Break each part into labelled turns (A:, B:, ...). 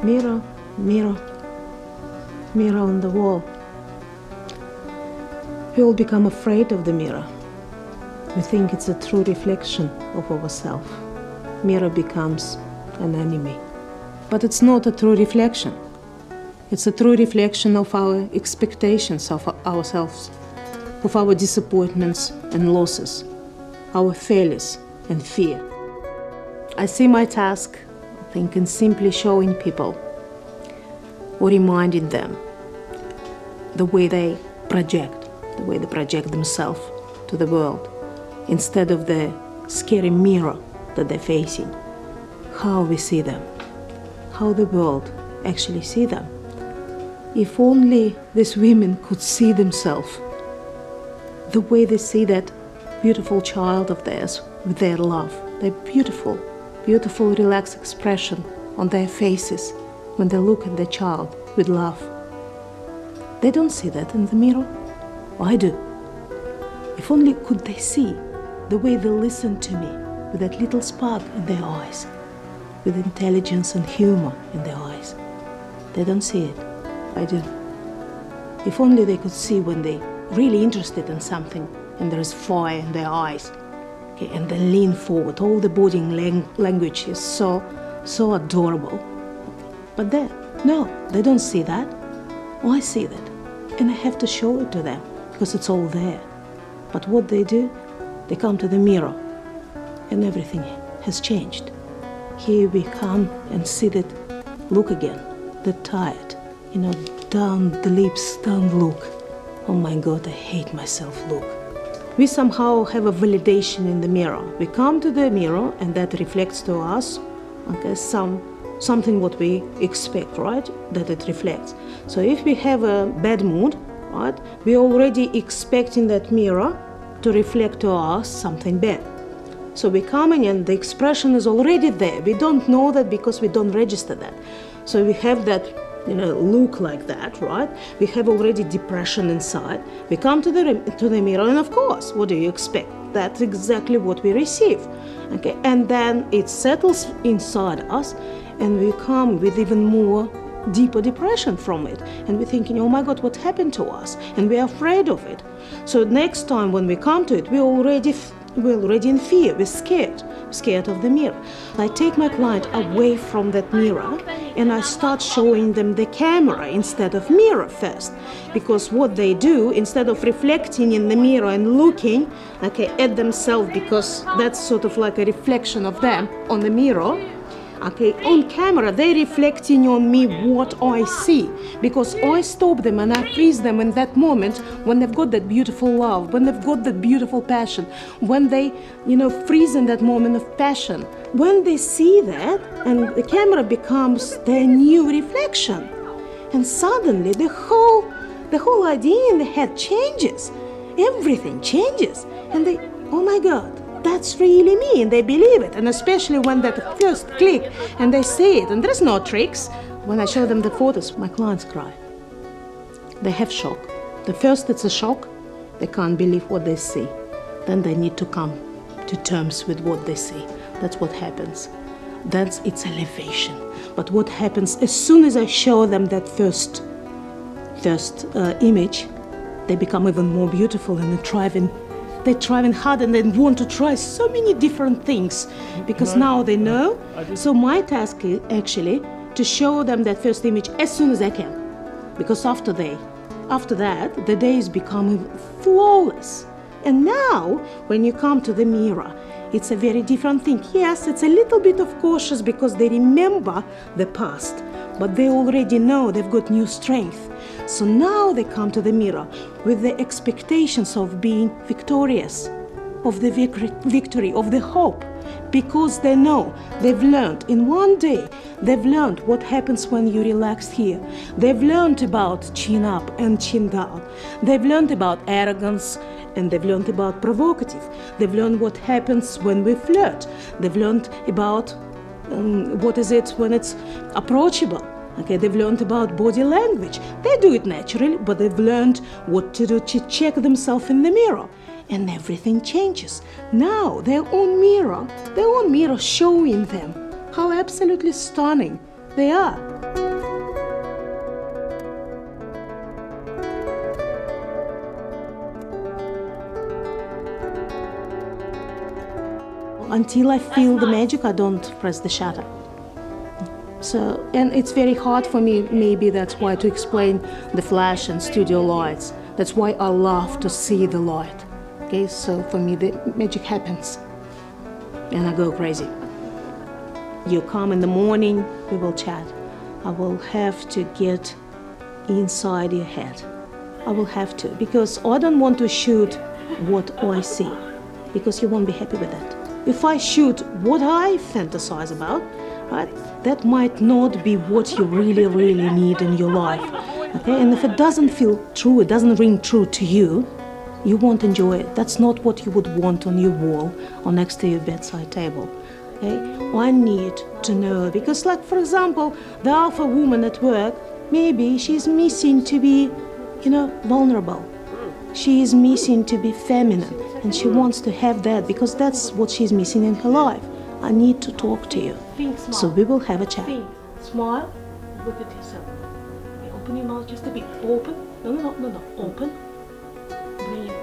A: Mirror, mirror, mirror on the wall. We all become afraid of the mirror. We think it's a true reflection of ourselves. Mirror becomes an enemy. But it's not a true reflection. It's a true reflection of our expectations of ourselves, of our disappointments and losses, our failures and fear. I see my task, I think, in simply showing people or reminding them the way they project themselves to the world, instead of the scary mirror that they're facing, how we see them, how the world actually see them. If only these women could see themselves the way they see that beautiful child of theirs with their love, their beautiful, beautiful relaxed expression on their faces when they look at their child with love. They don't see that in the mirror. I do. If only could they see the way they listen to me with that little spark in their eyes, with intelligence and humor in their eyes. They don't see it. I do. If only they could see when they're really interested in something and there is fire in their eyes, okay, and they lean forward. All the body language is so adorable. But no, they don't see that. I see that. And I have to show it to them because it's all there. But what they do, they come to the mirror and everything has changed. Here we come and see that look again, the tired, down the lips, down look. Oh my God, I hate myself look. We somehow have a validation in the mirror. We come to the mirror and that reflects to us, okay, something what we expect, right? That it reflects. So if we have a bad mood, right, we're already expecting that mirror to reflect to us something bad. So we come in and the expression is already there. We don't know that because we don't register that. So we have that, look like that, right? We have already depression inside. We come to the mirror and of course, what do you expect? That's exactly what we receive, okay? And then it settles inside us and we come with even more deeper depression from it. And we're thinking, oh my God, what happened to us? And we're afraid of it. So next time when we come to it, we're already in fear, we're scared of the mirror. I take my client away from that mirror and I start showing them the camera instead of mirror first. Because what they do, instead of reflecting in the mirror and looking, okay, at themselves, because that's sort of like a reflection of them on the mirror, okay, on camera, they're reflecting on me what I see, because I stop them and I freeze them in that moment when they've got that beautiful love, when they've got that beautiful passion, when they, freeze in that moment of passion. When they see that, and the camera becomes their new reflection, and suddenly the whole idea in the head changes. Everything changes, and they, oh my God, that's really me, and they believe it. And especially when that first click and they see it, and there's no tricks. When I show them the photos, my clients cry. They have shock. The first it's a shock, they can't believe what they see. Then they need to come to terms with what they see. That's what happens. That's its elevation. But what happens as soon as I show them that first image, they become even more beautiful and they're trying hard and they want to try so many different things because now they know. So my task is actually to show them that first image as soon as I can, because after that the day is becoming flawless. And now when you come to the mirror, it's a very different thing. Yes, it's a little bit of cautious because they remember the past, but they already know they've got new strength. So now they come to the mirror with the expectations of being victorious, of the victory, of the hope, because they know, they've learned in one day, they've learned what happens when you relax here. They've learned about chin up and chin down. They've learned about arrogance and they've learned about provocative. They've learned what happens when we flirt. They've learned about what is it when it's approachable. Okay, they've learned about body language. They do it naturally, but they've learned what to do to check themselves in the mirror. And everything changes. Now their own mirror showing them how absolutely stunning they are. until I feel the magic, I don't press the shutter. So, and it's very hard for me, maybe that's why, to explain the flash and studio lights. That's why I love to see the light. Okay, so for me the magic happens and I go crazy. You come in the morning, we will chat. I will have to get inside your head. I will have to, because I don't want to shoot what I see, because you won't be happy with that. If I shoot what I fantasize about, right, that might not be what you really, really need in your life. Okay, and if it doesn't feel true, it doesn't ring true to you, you won't enjoy it. That's not what you would want on your wall or next to your bedside table. Okay, I need to know, because, like, for example, the alpha woman at work, maybe she's missing to be, you know, vulnerable. She is missing to be feminine, and she wants to have that because that's what she's missing in her life. I need to talk to you. So we will have a chat. Smile, look at yourself. Open your mouth just a bit. Open. No. Open.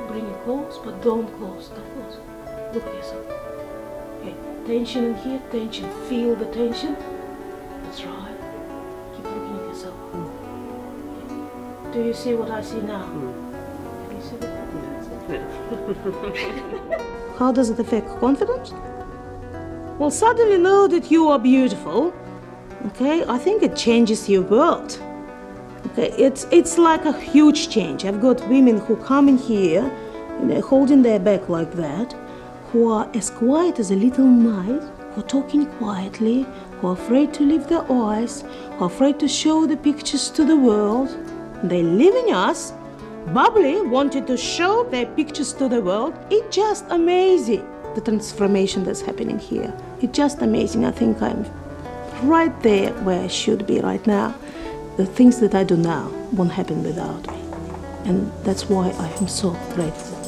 A: Bring it close, but don't close. Don't close. Look at yourself. Okay. Tension in here, tension. Feel the tension. That's right. Keep looking at yourself. Okay. Do you see what I see now? Can you see the confidence? How does it affect confidence? Well, suddenly know that you are beautiful. Okay, I think it changes your world. Okay, it's like a huge change. I've got women who come in here, you know, holding their back like that, who are as quiet as a little mice, who are talking quietly, who are afraid to lift their eyes, who are afraid to show the pictures to the world. They're leaving us, bubbly, wanting to show their pictures to the world. It's just amazing, the transformation that's happening here. It's just amazing. I think I'm right there where I should be right now. The things that I do now won't happen without me. And that's why I am so grateful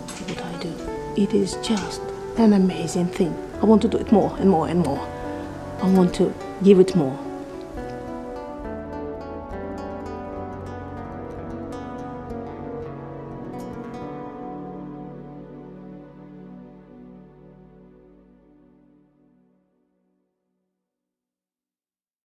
A: for what I do. It is just an amazing thing. I want to do it more and more and more. I want to give it more.